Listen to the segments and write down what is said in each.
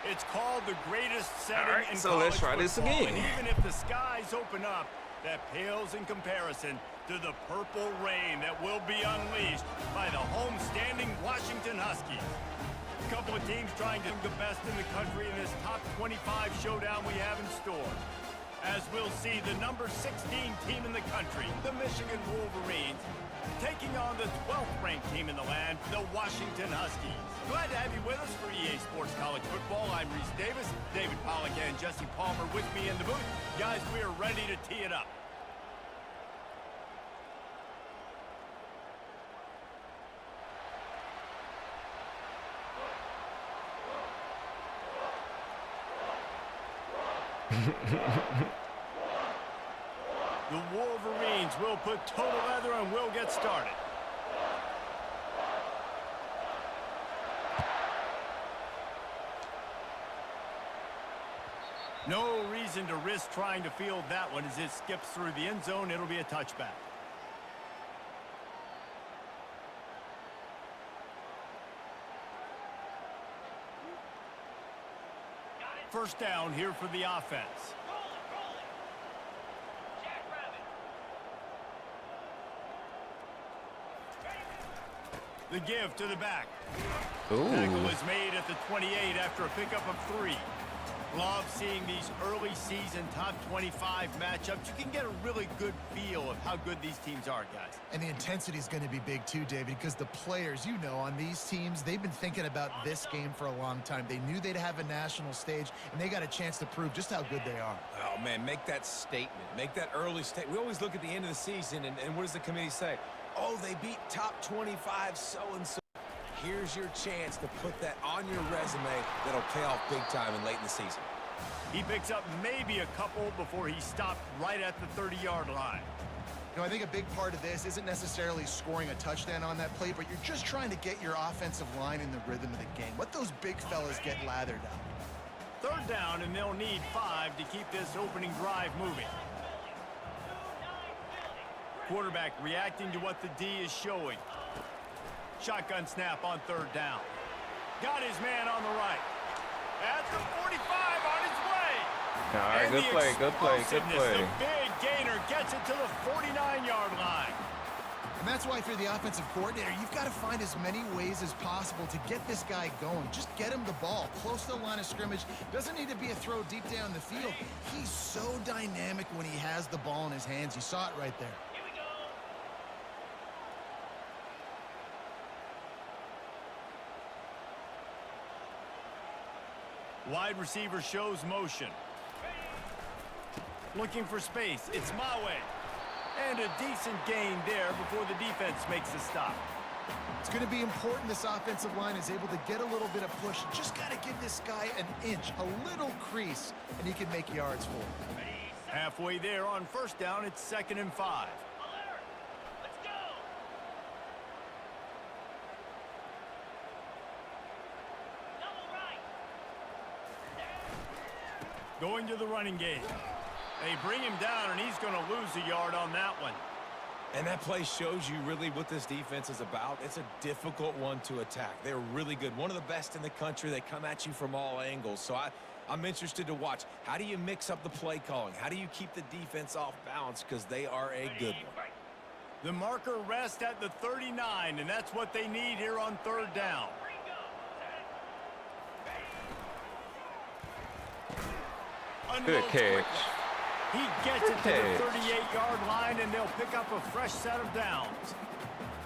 It's called the greatest setting All right, in so college let's try this football. again. And even if the skies open up, that pales in comparison to the purple rain that will be unleashed by the home-standing Washington Huskies. A couple of teams trying to be the best in the country in this top 25 showdown we have in store. As we'll see, the number 16 team in the country, the Michigan Wolverines, taking on the 12th ranked team in the land, the Washington Huskies. Glad to have you with us for EA Sports College Football. I'm Reese Davis, David Pollack and Jesse Palmer with me in the booth. Guys, we are ready to tee it up. The Wolverines will put total leather and we'll get started. No reason to risk trying to field that one as it skips through the end zone. It'll be a touchback. First down here for the offense. The give to the back. Ooh. Tackle is made at the 28 after a pickup of 3. Love seeing these early season top 25 matchups. You can get a really good feel of how good these teams are, guys. And the intensity is going to be big too, David, because the players, you know, on these teams, they've been thinking about this game for a long time. They knew they'd have a national stage, and they got a chance to prove just how good they are. Oh, man, make that statement. Make that early statement. We always look at the end of the season, and what does the committee say? Oh, they beat top 25 so-and-so. Here's your chance to put that on your resume that'll pay off big time and late in the season. He picks up maybe a couple before he stopped right at the 30-yard line. You know, I think a big part of this isn't necessarily scoring a touchdown on that play, but you're just trying to get your offensive line in the rhythm of the game. Let those big fellas get lathered up. Third down, and they'll need 5 to keep this opening drive moving. Quarterback reacting to what the D is showing. Shotgun snap on third down. Got his man on the right. At the 45 on his way. All right, And good play, good play, good play. The big gainer gets it to the 49-yard line. And that's why if you're the offensive coordinator, you've got to find as many ways as possible to get this guy going. Just get him the ball close to the line of scrimmage. Doesn't need to be a throw deep down the field. He's so dynamic when he has the ball in his hands. You saw it right there. Wide receiver shows motion. Looking for space. It's Mawe. And a decent gain there before the defense makes a stop. It's going to be important this offensive line is able to get a little bit of push. Just got to give this guy an inch, a little crease, and he can make yards for him. Halfway there on first down, it's 2nd and 5. Going to the running game. They bring him down, and he's going to lose a yard on that one. And that play shows you really what this defense is about. It's a difficult one to attack. They're really good. One of the best in the country. They come at you from all angles. So I'm interested to watch. How do you mix up the play calling? How do you keep the defense off balance? Because they are a good one. The marker rests at the 39, and that's what they need here on third down. Good catch. He gets it to the 38-yard line, and they'll pick up a fresh set of downs.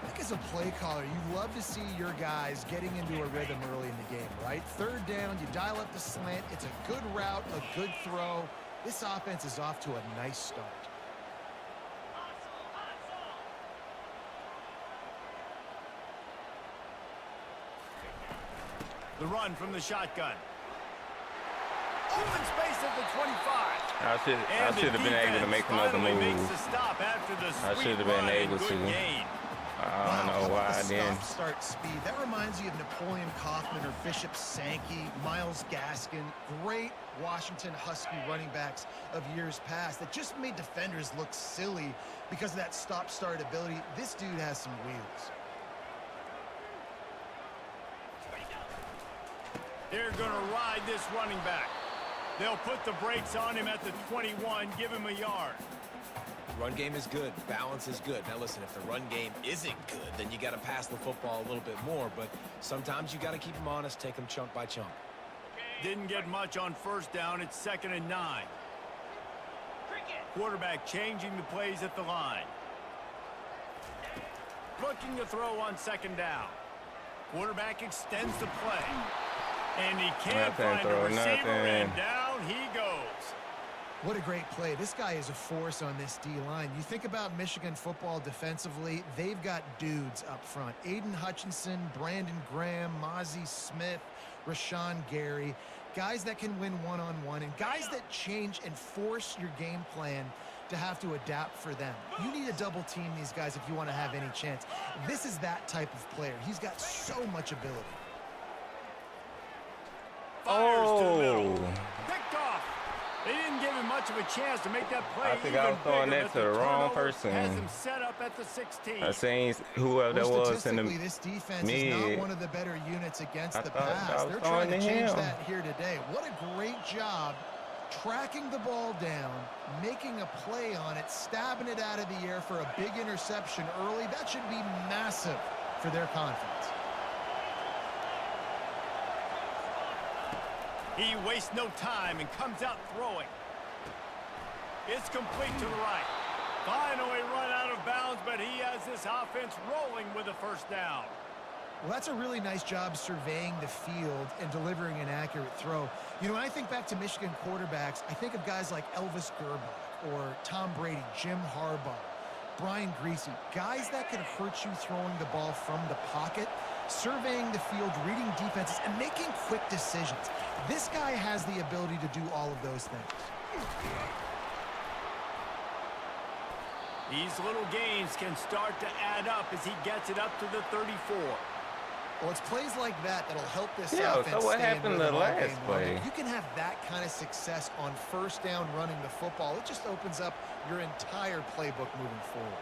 I think as a play caller, you love to see your guys getting into a rhythm early in the game, right? Third down, you dial up the slant. It's a good route, a good throw. This offense is off to a nice start. The run from the shotgun. Open space at the 25. I should have been able to make another move. I should have been able to. I don't know why I didn't. Start speed. That reminds you of Napoleon Kaufman or Bishop Sankey, Myles Gaskin. Great Washington Husky running backs of years past that just made defenders look silly because of that stop-start ability. This dude has some wheels. They're going to ride this running back. They'll put the brakes on him at the 21, give him a yard. Run game is good. Balance is good. Now, listen, if the run game isn't good, then you got to pass the football a little bit more. But sometimes you got to keep them honest, take them chunk by chunk. Didn't get much on first down. It's 2nd and 9. Quarterback changing the plays at the line. Looking to throw on 2nd down. Quarterback extends the play. And he can't find a receiver, and down he goes. What a great play. This guy is a force on this D-line. You think about Michigan football defensively, they've got dudes up front. Aiden Hutchinson, Brandon Graham, Mozzie Smith, Rashawn Gary. Guys that can win one-on-one and guys that change and force your game plan to have to adapt for them. You need to double team these guys if you want to have any chance. This is that type of player. He's got so much ability. Fires to the middle. Picked off. They didn't give him much of a chance to make that play. I think I was throwing that to the wrong person. Has him set up at the 16. I seen whoever that was in the mid. This defense is not one of the better units against the pass. They're trying to change that here today. What a great job tracking the ball down, making a play on it, stabbing it out of the air for a big interception early. That should be massive for their confidence. He wastes no time and comes out throwing. It's complete to the right. Finally run out of bounds, but he has this offense rolling with a first down. Well, that's a really nice job surveying the field and delivering an accurate throw. You know, when I think back to Michigan quarterbacks, I think of guys like Elvis Gerbach or Tom Brady, Jim Harbaugh, Brian Greasy, guys that could hurt you throwing the ball from the pocket, surveying the field, reading defenses, and making quick decisions. This guy has the ability to do all of those things. These little gains can start to add up as he gets it up to the 34. Well, it's plays like that that'll help this Yeah, offense. so what stay in happened rhythm the all last game play? long. You can have that kind of success on first down running the football. It just opens up your entire playbook moving forward.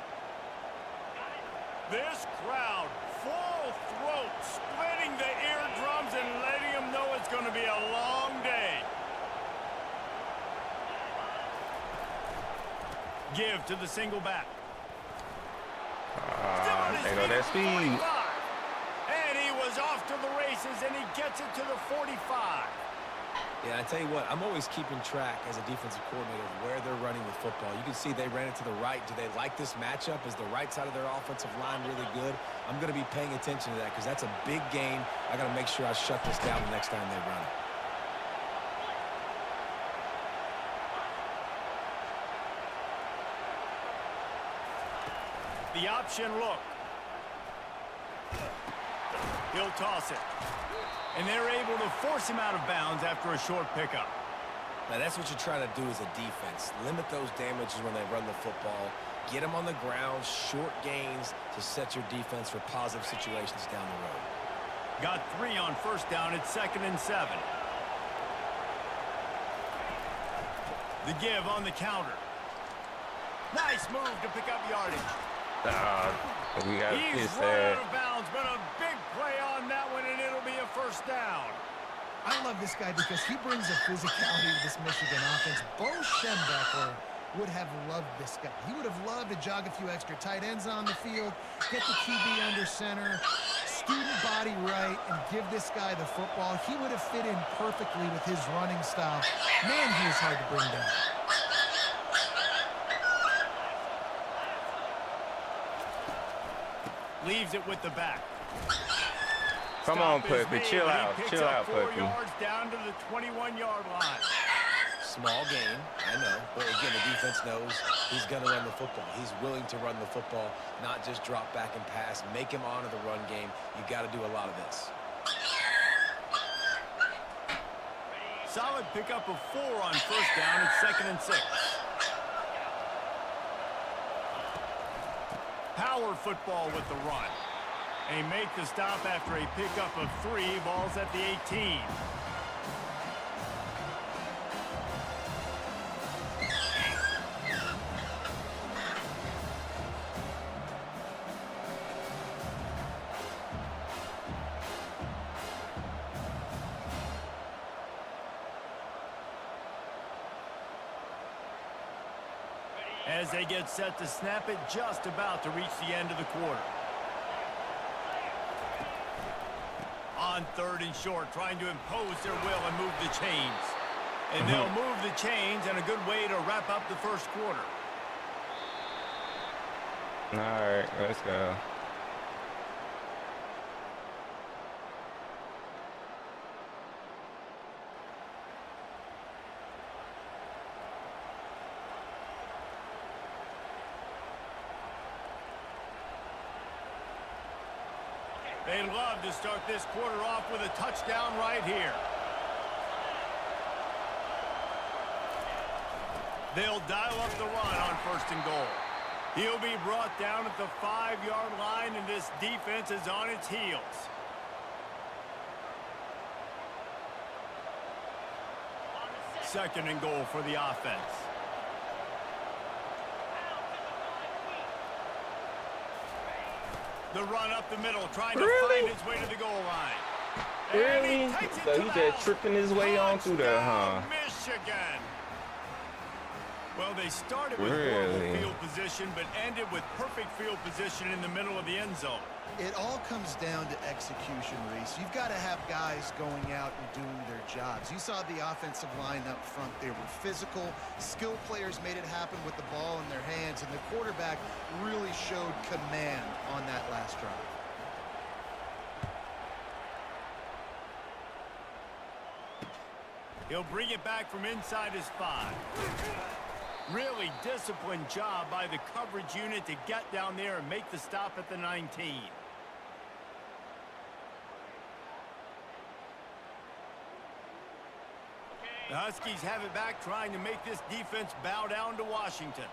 This crowd, full throat, splitting the eardrums and letting them know it's going to be a long day. Give to the single back. They go that speed. And he was off to the races, and he gets it to the 45. Yeah, I tell you what, I'm always keeping track as a defensive coordinator of where they're running the football. You can see they ran it to the right. Do they like this matchup? Is the right side of their offensive line really good? I'm going to be paying attention to that because that's a big gain. I got to make sure I shut this down the next time they run it. The option look. He'll toss it. And they're able to force him out of bounds after a short pickup. Now, that's what you try to do as a defense. Limit those damages when they run the football. Get them on the ground, short gains to set your defense for positive situations down the road. Got 3 on first down. It's 2nd and 7. The give on the counter. Nice move to pick up yardage. We got He's this run out of bounds, but a big play on that one, and it'll be a first down. I love this guy because he brings a physicality to this Michigan offense. Bo Schembechler would have loved this guy. He would have loved to jog a few extra tight ends on the field, get the QB under center, student body right, and give this guy the football. He would have fit in perfectly with his running style. Man, he is hard to bring down. Leaves it with the back. Come on, Puppy. Chill out. Chill out, 4 Puppy. yards down to the 21-yard line. Small gain, I know. But again, the defense knows he's going to run the football. He's willing to run the football, not just drop back and pass. Make him honor the run game. You got to do a lot of this. Solid pickup of 4 on first down. It's 2nd and 6. Power football with the run. They make the stop after a pickup of 3. Ball's at the 18. As they get set to snap it, just about to reach the end of the quarter. On 3rd and short, trying to impose their will and move the chains. And they'll move the chains, and a good way to wrap up the first quarter. All right, let's go. They'd love to start this quarter off with a touchdown right here. They'll dial up the run on 1st and goal. He'll be brought down at the 5-yard line, and this defense is on its heels. Second and goal for the offense. The run up the middle, trying to find his way to the goal line. Really? So he just tripping his way on through there, huh? Michigan. Well, they started with horrible field position, but ended with perfect field position in the middle of the end zone. It all comes down to execution, Reese. You've got to have guys going out and doing their jobs. You saw the offensive line up front. They were physical. Skilled players made it happen with the ball in their hands, and the quarterback really showed command on that last drive. He'll bring it back from inside his 5. Really disciplined job by the coverage unit to get down there and make the stop at the 19. The Huskies have it back, trying to make this defense bow down to Washington.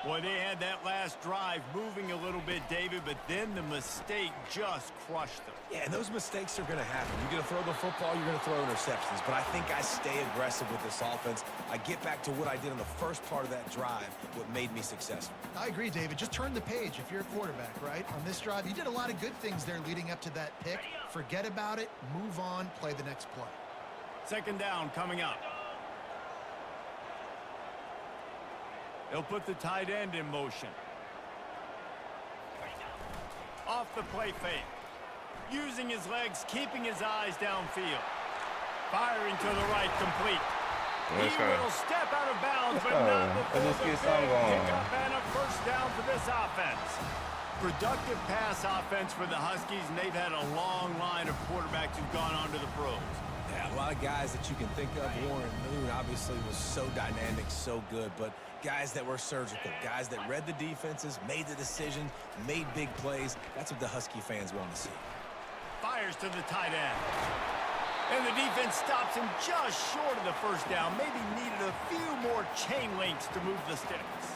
Boy, they had that last drive moving a little bit, David, but then the mistake just crushed them. Yeah, and those mistakes are going to happen. You're going to throw the football, you're going to throw interceptions. But I think I stay aggressive with this offense. I get back to what I did in the first part of that drive, what made me successful. I agree, David. Just turn the page if you're a quarterback, right? On this drive, you did a lot of good things there leading up to that pick. Forget about it, move on, play the next play. 2nd down coming up. They'll put the tight end in motion. Off the play fake. Using his legs, keeping his eyes downfield. Firing to the right, complete. He will step out of bounds, but not before the big pickup and a first down for this offense. Productive pass offense for the Huskies, and they've had a long line of quarterbacks who've gone on to the pros. Yeah, a lot of guys that you can think of. Warren Moon obviously was so dynamic, so good, but guys that were surgical, guys that read the defenses, made the decisions, made big plays. That's what the Husky fans want to see. Fires to the tight end. And the defense stops him just short of the first down. Maybe needed a few more chain links to move the sticks.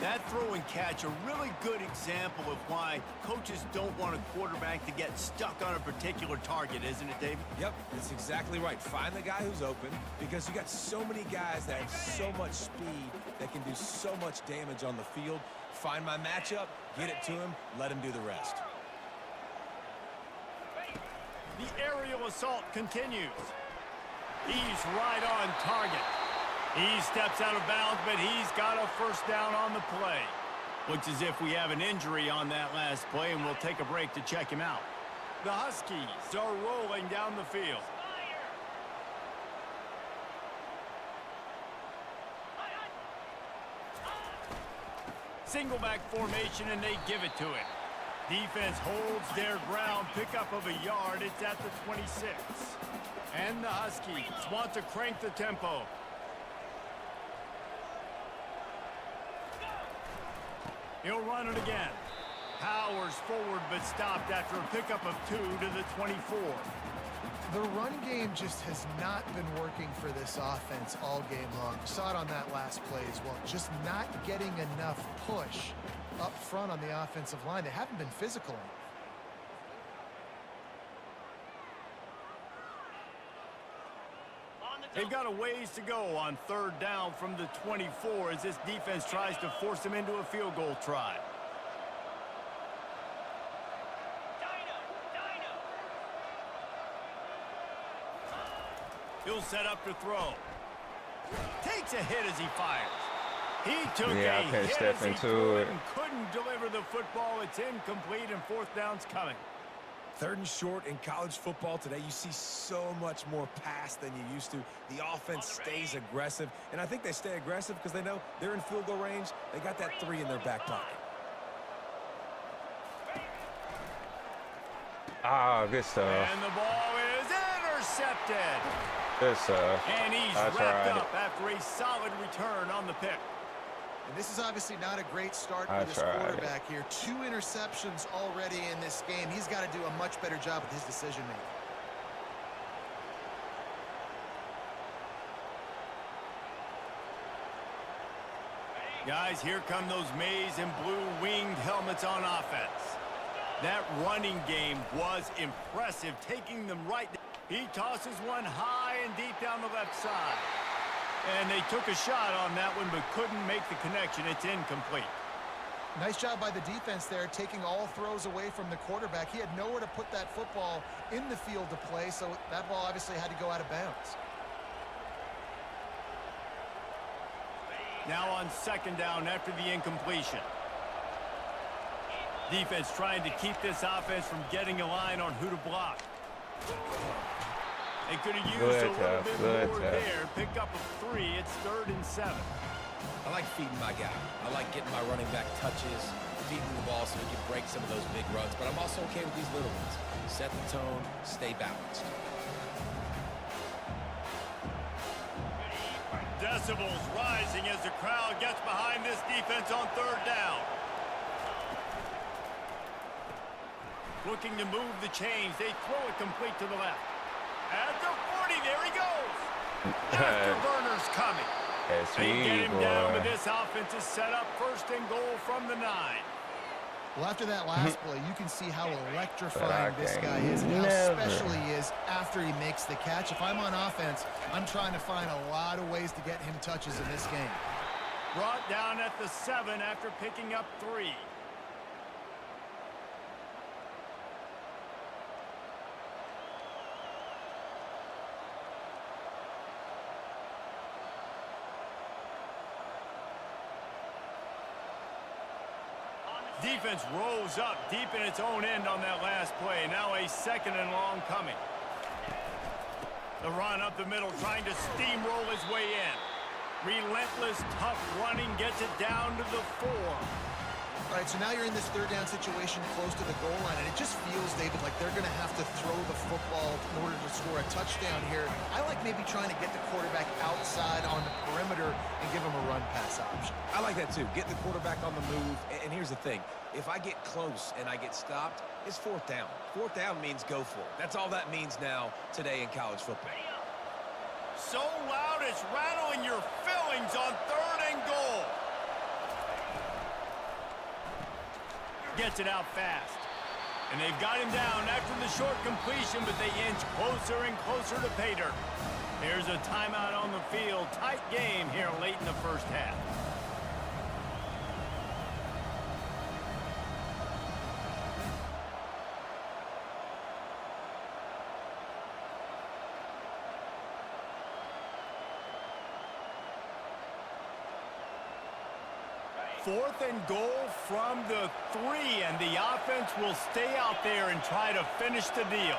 That throw and catch, a really good example of why coaches don't want a quarterback to get stuck on a particular target, isn't it, David? Yep, that's exactly right. Find the guy who's open, because you got so many guys that have so much speed that can do so much damage on the field. Find my matchup, get it to him, let him do the rest. The aerial assault continues. He's right on target. He steps out of bounds, but he's got a first down on the play. Looks as if we have an injury on that last play, and we'll take a break to check him out. The Huskies are rolling down the field. Single back formation, and they give it to him. Defense holds their ground. Pickup of a yard. It's at the 26. And the Huskies want to crank the tempo. He'll run it again. Powers forward, but stopped after a pickup of 2 to the 24. The run game just has not been working for this offense all game long. You saw it on that last play as well. Just not getting enough push up front on the offensive line. They haven't been physical enough. They've got a ways to go on 3rd down from the 24 as this defense tries to force them into a field goal try. He'll set up to throw. Takes a hit as he fires. He took a hit as he threw it and couldn't deliver the football. It's incomplete and 4th down's coming. 3rd and short in college football today. You see so much more pass than you used to. The offense stays aggressive, and I think they stay aggressive because they know they're in field goal range. They got that 3 in their back pocket. Ah, good stuff. And the ball is intercepted. Good stuff. And he's wrapped up after a solid return on the pick. And this is obviously not a great start for this quarterback here. 2 interceptions already in this game. He's got to do a much better job with his decision-making. Guys, here come those maize and blue winged helmets on offense. That running game was impressive, taking them right. He tosses one high and deep down the left side. And they took a shot on that one, but couldn't make the connection. It's incomplete. Nice job by the defense there, taking all throws away from the quarterback. He had nowhere to put that football in the field to play, so that ball obviously had to go out of bounds. Now on 2nd down after the incompletion. Defense trying to keep this offense from getting a line on who to block. They could have used a little bit more there. Pick up a 3. It's 3rd and 7. I like feeding my guy. I like getting my running back touches, feeding the ball so he can break some of those big runs. But I'm also okay with these little ones. Set the tone, stay balanced. Decibels rising as the crowd gets behind this defense on 3rd down. Looking to move the chains. They throw it complete to the left. At the 40, there he goes. Afterburner's coming. They get him down, but this offense is set up 1st and goal from the 9. Well, after that last play, you can see how electrifying this guy is and how special he is after he makes the catch. If I'm on offense, I'm trying to find a lot of ways to get him touches in this game. Brought down at the 7 after picking up 3. Defense rose up deep in its own end on that last play. Now a 2nd and long coming. The run up the middle, trying to steamroll his way in. Relentless, tough running, gets it down to the 4. All right, so now you're in this 3rd down situation close to the goal line, and it just feels, David, like they're going to have to throw the football in order to score a touchdown here. I like maybe trying to get the quarterback outside on the perimeter and give him a run-pass option. I like that too. Get the quarterback on the move. And here's the thing. If I get close and I get stopped, it's 4th down. 4th down means go for it. That's all that means now today in college football. So loud it's rattling your fillings on 3rd and goal. Gets it out fast. And they've got him down after the short completion, but they inch closer and closer to pay dirt. There's a timeout on the field. Tight game here late in the 1st half. Fourth and goal from the 3, and the offense will stay out there and try to finish the deal.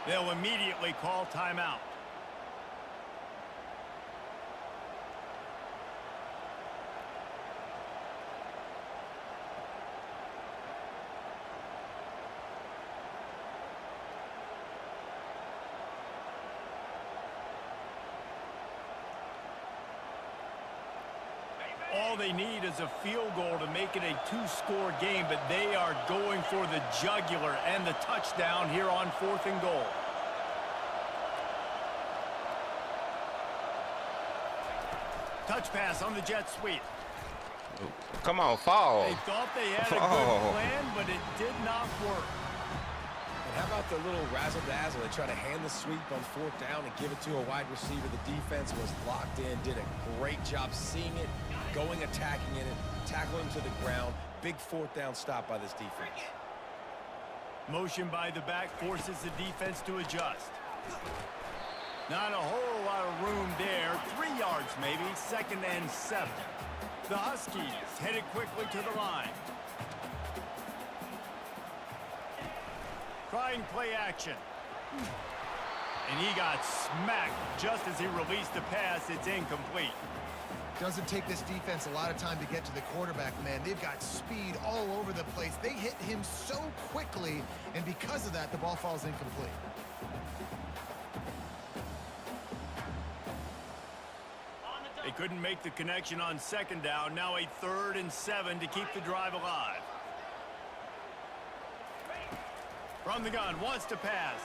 They'll immediately call timeout. All they need is a field goal to make it a 2-score game, but they are going for the jugular and the touchdown here on 4th and goal. Touch pass on the jet sweep. Come on, fall. They thought they had a good plan, but it did not work. And how about the little razzle-dazzle? They try to hand the sweep on 4th down and give it to a wide receiver. The defense was locked in, did a great job seeing it, going, attacking it, tackling him to the ground. Big 4th down stop by this defense. Motion by the back forces the defense to adjust. Not a whole lot of room there. 3 yards maybe, 2nd and 7. The Huskies headed quickly to the line. Trying play action. And he got smacked just as he released the pass. It's incomplete. Doesn't take this defense a lot of time to get to the quarterback, man. They've got speed all over the place. They hit him so quickly, and because of that, the ball falls incomplete. They couldn't make the connection on 2nd down. Now a 3rd and 7 to keep the drive alive. From the gun, wants to pass.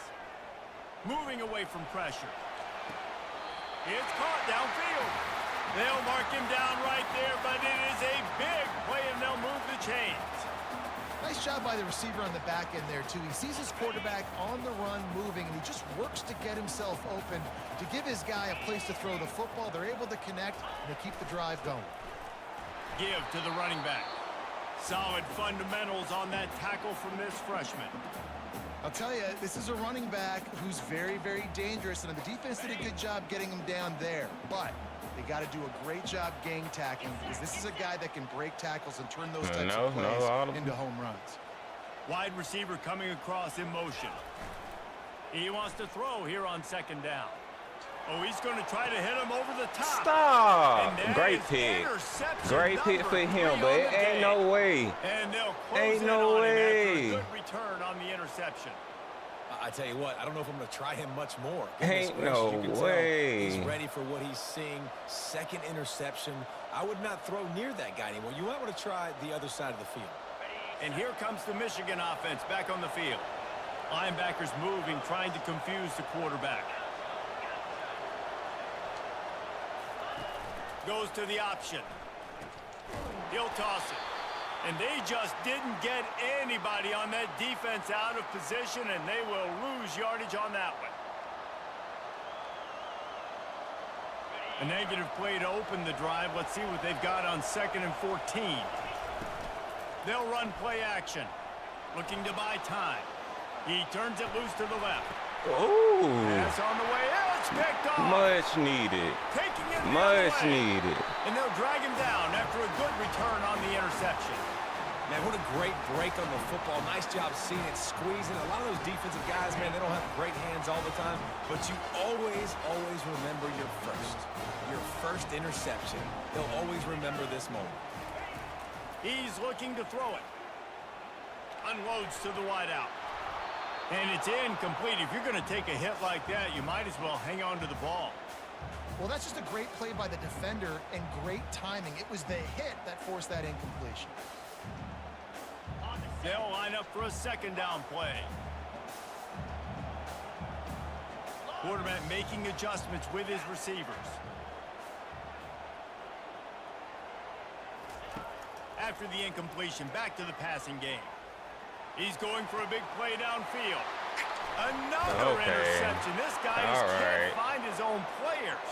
Moving away from pressure. It's caught downfield. They'll mark him down right there, but it is a big play, and they'll move the chains. Nice job by the receiver on the back end there, too. He sees his quarterback on the run moving, and he just works to get himself open to give his guy a place to throw the football. They're able to connect, and they keep the drive going. Give to the running back. Solid fundamentals on that tackle from this freshman. I'll tell you, this is a running back who's very, very dangerous, and the defense did a good job getting him down there. But they got to do a great job gang tackling, because this is a guy that can break tackles and turn those types of plays into home runs. Wide receiver coming across in motion. He wants to throw here on 2nd down. Oh, he's going to try to hit him over the top. Stop! Great pick. Great pick for him, but it ain't no way. And they'll close ain't no way. After a good return on the interception. I tell you what, I don't know if I'm going to try him much more. Ain't no way. He's ready for what he's seeing. 2nd interception. I would not throw near that guy anymore. You might want to try the other side of the field. And here comes the Michigan offense back on the field. Linebackers moving, trying to confuse the quarterback. Goes to the option. He'll toss it. And they just didn't get anybody on that defense out of position, and they will lose yardage on that one. A negative play to open the drive. Let's see what they've got on 2nd and 14. They'll run play action. Looking to buy time. He turns it loose to the left. Ooh. Pass on the way out. It's picked off. Much needed. Taking it Much needed. And they'll drag him down after a good return on the interception. Man, what a great break on the football. Nice job seeing it, squeezing. A lot of those defensive guys, man, they don't have great hands all the time, but you always, always remember your first interception. They'll always remember this moment. He's looking to throw it. Unloads to the wideout. And it's incomplete. If you're going to take a hit like that, you might as well hang on to the ball. Well, that's just a great play by the defender and great timing. It was the hit that forced that incompletion. They'll line up for a 2nd down play. Quarterback making adjustments with his receivers. After the incompletion, back to the passing game. He's going for a big play downfield. Another interception. This guy just can't find his own players.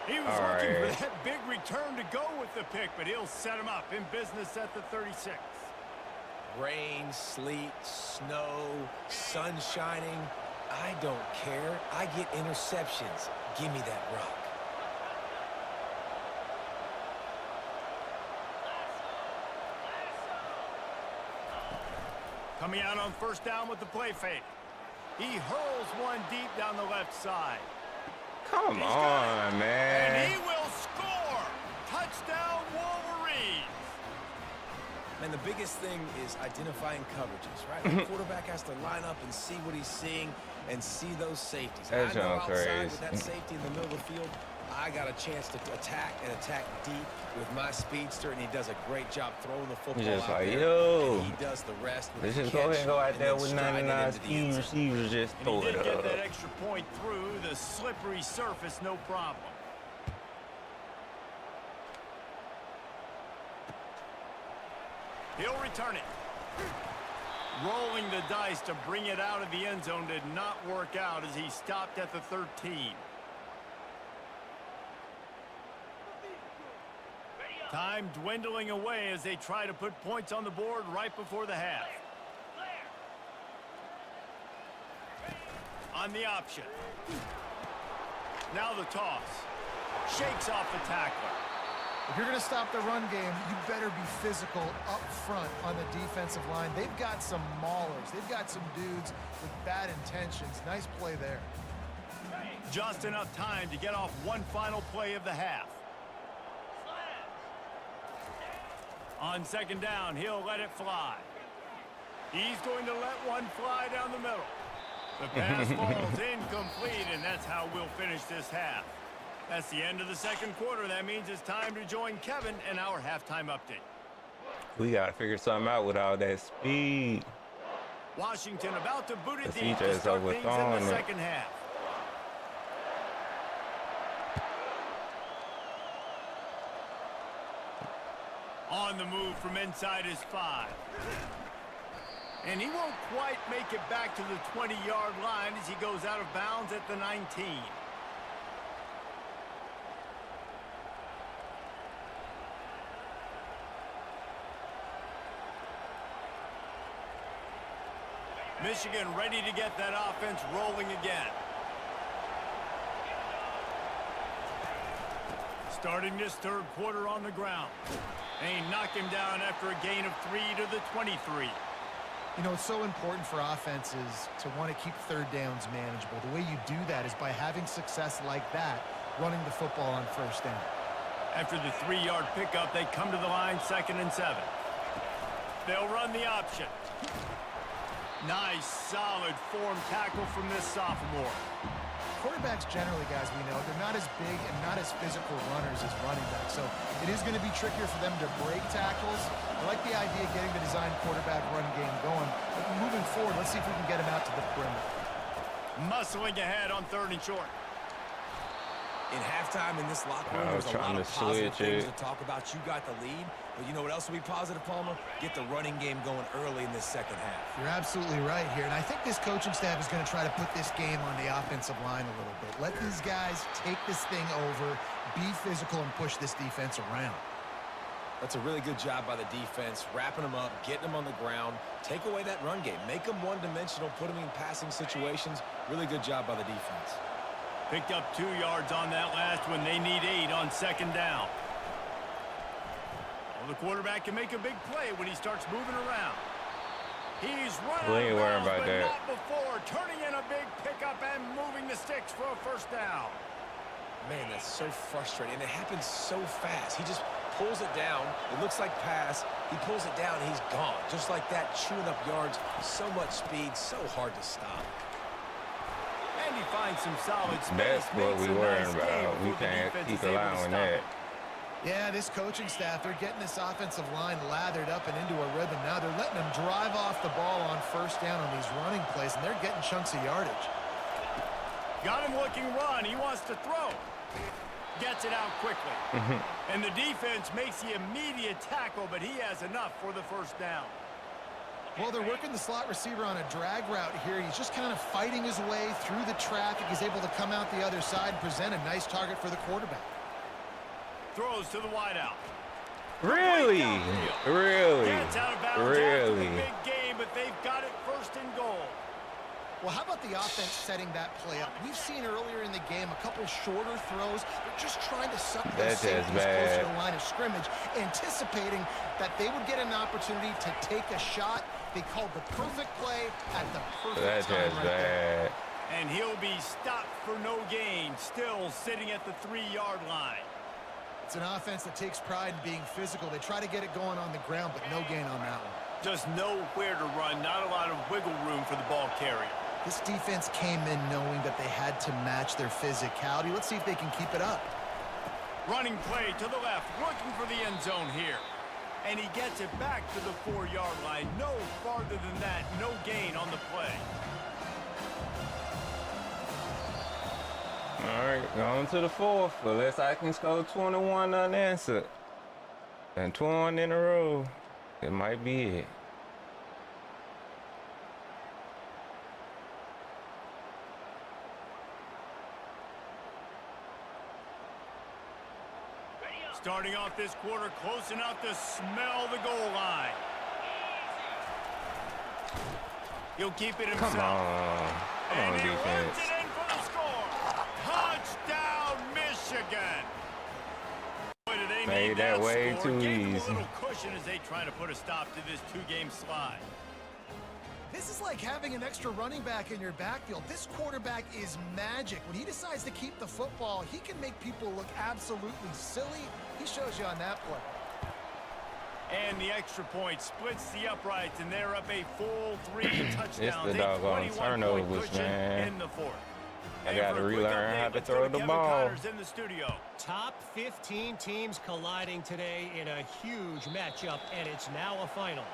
He was looking for that big return to go with the pick, but he'll set him up in business at the 36. Rain, sleet, snow, sun shining. I don't care. I get interceptions. Give me that rock. Coming out on 1st down with the play fake. He hurls one deep down the left side. Come on, man. And he will score. Touchdown, Wolverines. Man, the biggest thing is identifying coverages, right? The quarterback has to line up and see what he's seeing and see those safeties. That's I know outside crazy. with that safety in the middle of the field, I got a chance to attack and attack deep with my speedster, and he does a great job throwing the football just out like, there. yo, And he does the rest with let's the just go ahead and go out there with stride it 99 into the speed end zone. receivers, just And throw he it did get that up. extra point through the slippery surface, no problem. He'll return it. Rolling the dice to bring it out of the end zone did not work out as he stopped at the 13. Time dwindling away as they try to put points on the board right before the half. On the option. Now the toss. Shakes off the tackler. If you're going to stop the run game, you better be physical up front on the defensive line. They've got some maulers. They've got some dudes with bad intentions. Nice play there. Just enough time to get off one final play of the half. On second down, he'll let it fly. He's going to let one fly down the middle. The pass falls incomplete, and that's how we'll finish this half. That's the end of the second quarter. That means it's time to join Kevin in our halftime update. We got to figure something out with all that speed. Washington about to boot it The deep CJ to is start things in the overthrowing it. second half. On the move from inside his 5. And he won't quite make it back to the 20-yard line as he goes out of bounds at the 19. Michigan ready to get that offense rolling again. Starting this third quarter on the ground. And he knocked him down after a gain of 3 to the 23. You know, it's so important for offenses to want to keep third downs manageable. The way you do that is by having success like that, running the football on first down. After the 3-yard pickup, they come to the line 2nd and 7. They'll run the option. Nice, solid form tackle from this sophomore. Quarterbacks generally, guys, we know, they're not as big and not as physical runners as running backs. So it is going to be trickier for them to break tackles. I like the idea of getting the design quarterback run game going. But moving forward, let's see if we can get him out to the perimeter. Muscling ahead on 3rd and short. In halftime in this locker room, I was there's a lot trying of to positive switch things it. to talk about. You got the lead, but you know what else will be positive, Palmer? Get the running game going early in this second half. You're absolutely right here. And I think this coaching staff is going to try to put this game on the offensive line a little bit. Let these guys take this thing over, be physical, and push this defense around. That's a really good job by the defense, wrapping them up, getting them on the ground, take away that run game, make them one-dimensional, put them in passing situations. Really good job by the defense. Picked up 2 yards on that last one. They need 8 on second down. Well, the quarterback can make a big play when he starts moving around. He's running We ain't worrying about but that. not before. Turning in a big pickup and moving the sticks for a first down. Man, that's so frustrating, and it happens so fast. He just pulls it down. It looks like pass. He pulls it down, and he's gone. Just like that, chewing up yards. So much speed, so hard to stop. And he finds some solid space. That's what Makes we a worrying nice about. game We before the can't defense keep is able to allowing stop that. it. Yeah, this coaching staff, they're getting this offensive line lathered up and into a rhythm. Now they're letting them drive off the ball on first down on these running plays, and they're getting chunks of yardage. Got him looking run. He wants to throw. Gets it out quickly. And the defense makes the immediate tackle, but he has enough for the first down. Well, they're working the slot receiver on a drag route here. He's just kind of fighting his way through the traffic. He's able to come out the other side and present a nice target for the quarterback. Throws to the wideout. Really? Really? Gets out of bounds Really? after the big game, but they've got it 1st and goal. Well, how about the offense setting that play up? We've seen earlier in the game a couple shorter throws. They're just trying to suck those That's just safeties closer to bad. the line of scrimmage, anticipating that they would get an opportunity to take a shot. They called the perfect play at the perfect That's time just right there. bad. And he'll be stopped for no gain, still sitting at the 3-yard line. It's an offense that takes pride in being physical. They try to get it going on the ground, but no gain on that one. Just nowhere to run, not a lot of wiggle room for the ball carrier. This defense came in knowing that they had to match their physicality. Let's see if they can keep it up. Running play to the left, looking for the end zone here. And he gets it back to the 4-yard line. No farther than that, no gain on the play. All right, going to the 4th. Unless I can score 21 unanswered. And 21 in a row. It might be it. Starting off this quarter close enough to smell the goal line. He'll keep it himself. Come on. Come on, and he defense. runs it in for the score. Touchdown, Michigan. Boy, do they Made need that way score. too Gave them easy. a little cushion as they try to put a stop to this 2-game slide. This is like having an extra running back in your backfield. This quarterback is magic. When he decides to keep the football, he can make people look absolutely silly. He shows you on that play. And the extra point splits the uprights, and they're up a full 3 touchdowns. It's the doggone turnovers, man. In the 4th. I got to relearn how to throw the ball. In the studio. Top 15 teams colliding today in a huge matchup, and it's now a final.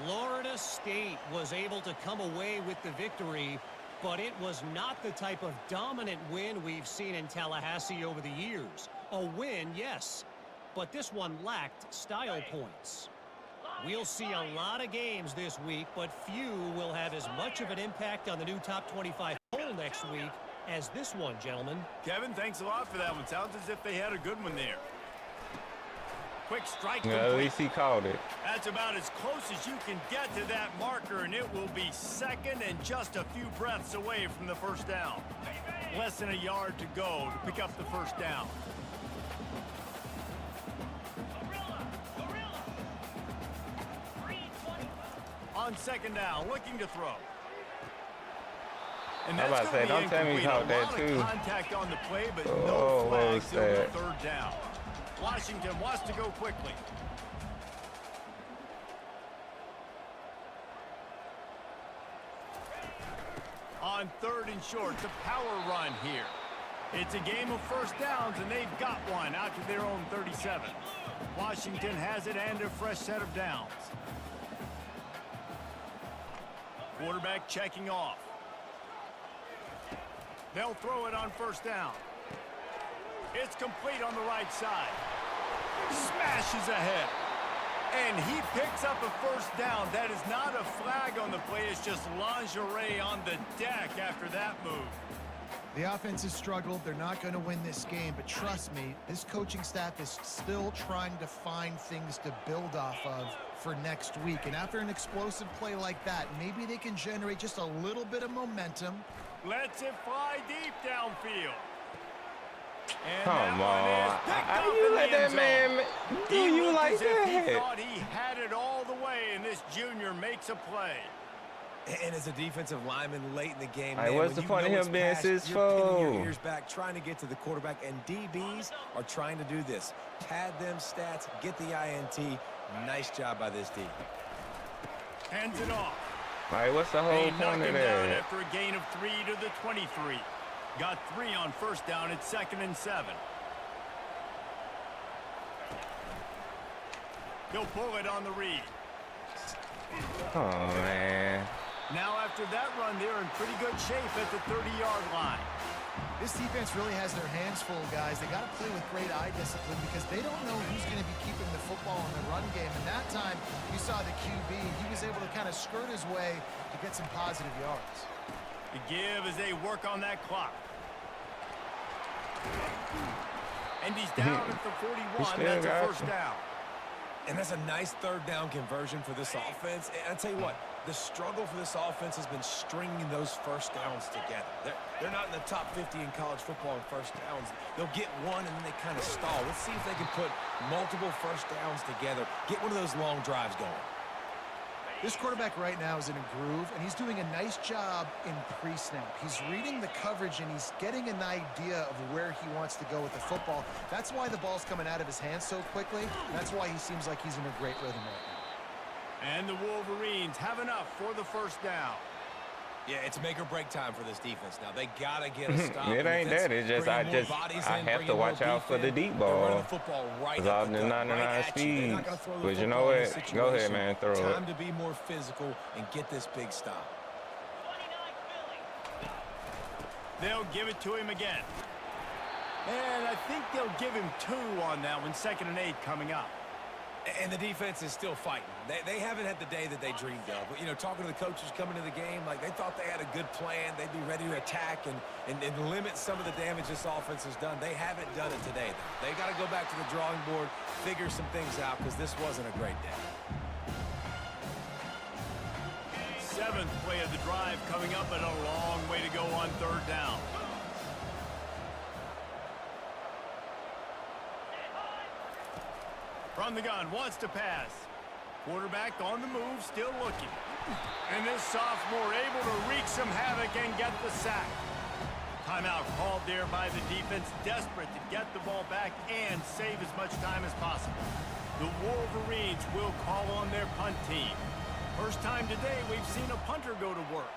Florida State was able to come away with the victory, but it was not the type of dominant win we've seen in Tallahassee over the years. A win, yes, but this one lacked style points. We'll see a lot of games this week, but few will have as much of an impact on the new top 25 poll next week as this one, gentlemen. Kevin, thanks a lot for that one. Sounds as if they had a good one there. Quick strike. Yeah, at least he called it. That's about as close as you can get to that marker, and it will be second and just a few breaths away from the first down. Less than a yard to go to pick up the first down. On second down, looking to throw. And I'm about to say, don't tell me he caught that too. Contact on the play, but Oh, no what was flags over that? third down. Washington wants to go quickly. On third and short, the power run here. It's a game of first downs, and they've got one out to their own 37. Washington has it and a fresh set of downs. Quarterback checking off. They'll throw it on first down. It's complete on the right side. Smashes ahead. And he picks up a first down. That is not a flag on the play. It's just lingerie on the deck after that move. The offense has struggled. They're not going to win this game, but trust me, this coaching staff is still trying to find things to build off of for next week. And after an explosive play like that, maybe they can generate just a little bit of momentum. Lets it fly deep downfield. And Come that one is on. picked How up you in let the that end zone. man do He you looked like as if he that? thought he had it all the way, and this junior makes a play. And as a defensive lineman late in the game, Hey, man, what's when the you point of know him it's being past, 6'4"? you're pinning your ears back, trying to get to the quarterback, and DBs are trying to do this. Pad them stats, get the INT. Nice job by this D. Hands it off. All right, what's the whole They point knock of him down that? after a gain of 3 to the 23. Got 3 on first down at 2nd and 7. He'll pull it on the read. Oh, man. Now after that run, they're in pretty good shape at the 30-yard line. This defense really has their hands full, guys. They got to play with great eye discipline because they don't know who's going to be keeping the football in the run game. And that time, you saw the QB. He was able to kind of skirt his way to get some positive yards. The give as they work on that clock. And he's down at the 41. still That's a got first you. down. And that's a nice third down conversion for this offense. And I tell you what, the struggle for this offense has been stringing those first downs together. They're not in the top 50 in college football in first downs. They'll get one and then they kind of stall. Let's see if they can put multiple first downs together, get one of those long drives going. This quarterback right now is in a groove, and he's doing a nice job in pre-snap. He's reading the coverage, and he's getting an idea of where he wants to go with the football. That's why the ball's coming out of his hands so quickly. That's why he seems like he's in a great rhythm right now. And the Wolverines have enough for the first down. Yeah, it's make or break time for this defense now. They got to get a stop. It ain't that. It's just I have to watch out for the deep ball. Because all the 99 speeds. But you know what? Go ahead, man. Throw it. Time to be more physical and get this big stop. They'll give it to him again. And I think they'll give him 2 on that one. 2nd and 8 coming up. And the defense is still fighting. They haven't had the day that they dreamed of. But, you know, talking to the coaches coming to the game, like they thought they had a good plan. They'd be ready to attack and limit some of the damage this offense has done. They haven't done it today, though. They got to go back to the drawing board, figure some things out, because this wasn't a great day. 7th play of the drive coming up, and a long way to go on 3rd down. From the gun, wants to pass. Quarterback on the move, still looking. And this sophomore able to wreak some havoc and get the sack. Timeout called there by the defense, desperate to get the ball back and save as much time as possible. The Wolverines will call on their punt team. First time today we've seen a punter go to work.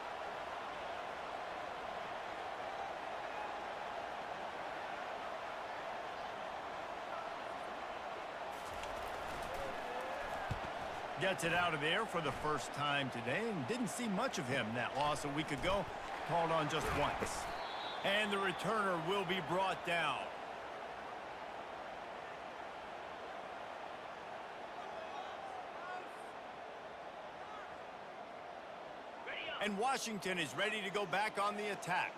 Gets it out of there for the first time today and didn't see much of him. That loss a week ago, called on just once. And the returner will be brought down. And Washington is ready to go back on the attack.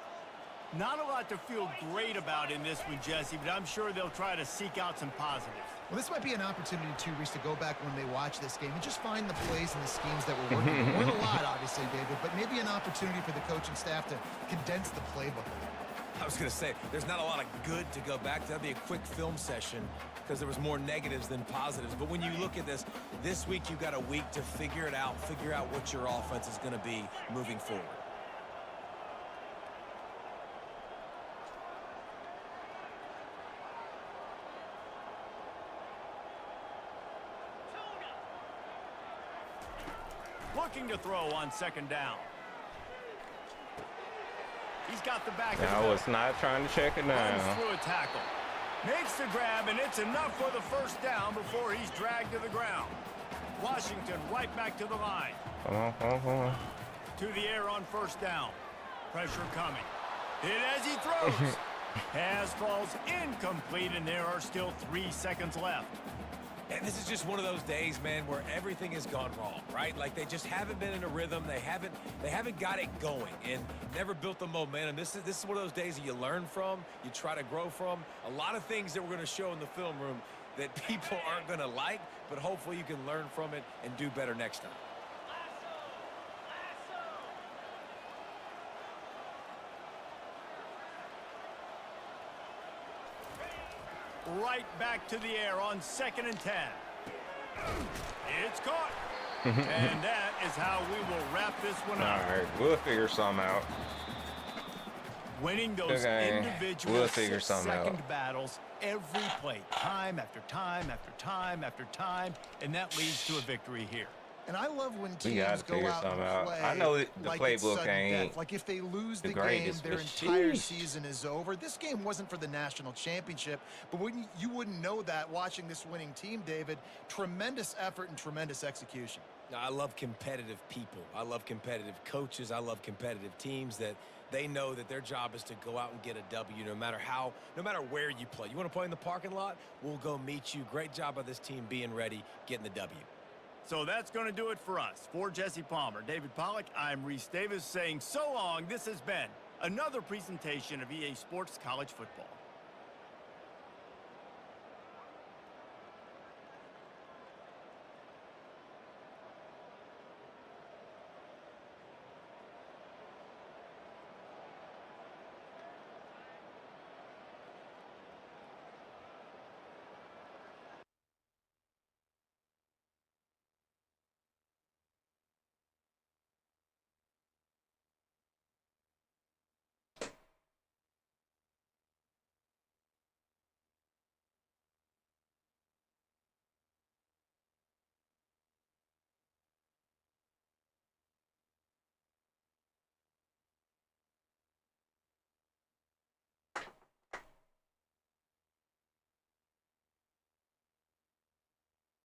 Not a lot to feel great about in this one, Jesse, but I'm sure they'll try to seek out some positives. Well, this might be an opportunity, too, Reese, to go back when they watch this game and just find the plays and the schemes that were working. There weren't a lot, obviously, David, but maybe an opportunity for the coaching staff to condense the playbook. I was going to say, there's not a lot of good to go back to. That'd be a quick film session because there was more negatives than positives. But when you look at this week you've got a week to figure it out, figure out what your offense is going to be moving forward. Looking to throw on 2nd down. He's got the back. I was not trying to check it down. Runs through a tackle. Makes the grab, and it's enough for the 1st down before he's dragged to the ground. Washington right back to the line. Come on. To the air on 1st down. Pressure coming. Hit as he throws. Pass falls incomplete, and there are still 3 seconds left. And this is just one of those days, man, where everything has gone wrong, right? Like they just haven't been in a rhythm. They haven't got it going and never built the momentum. This is one of those days that you learn from, you try to grow from. A lot of things that we're going to show in the film room that people aren't going to like, but hopefully you can learn from it and do better next time. Right back to the air on 2nd and 10. It's caught. And that is how we will wrap this one up. All right, we'll figure something out. Winning those individual we'll figure something out. 6-second battles every play, time after time after time after time, and that leads to a victory here. And I love when teams go out and play. I know the like playbook ain't like if they lose the game, greatest, their but entire sheesh. season is over. This game wasn't for the national championship, but you wouldn't know that watching this winning team, David. Tremendous effort and tremendous execution. Now, I love competitive people. I love competitive coaches. I love competitive teams that they know that their job is to go out and get a W no matter where you play. You want to play in the parking lot? We'll go meet you. Great job by this team being ready, getting the W. So that's going to do it for us. For Jesse Palmer, David Pollack, I'm Reese Davis saying so long. This has been another presentation of EA Sports College Football.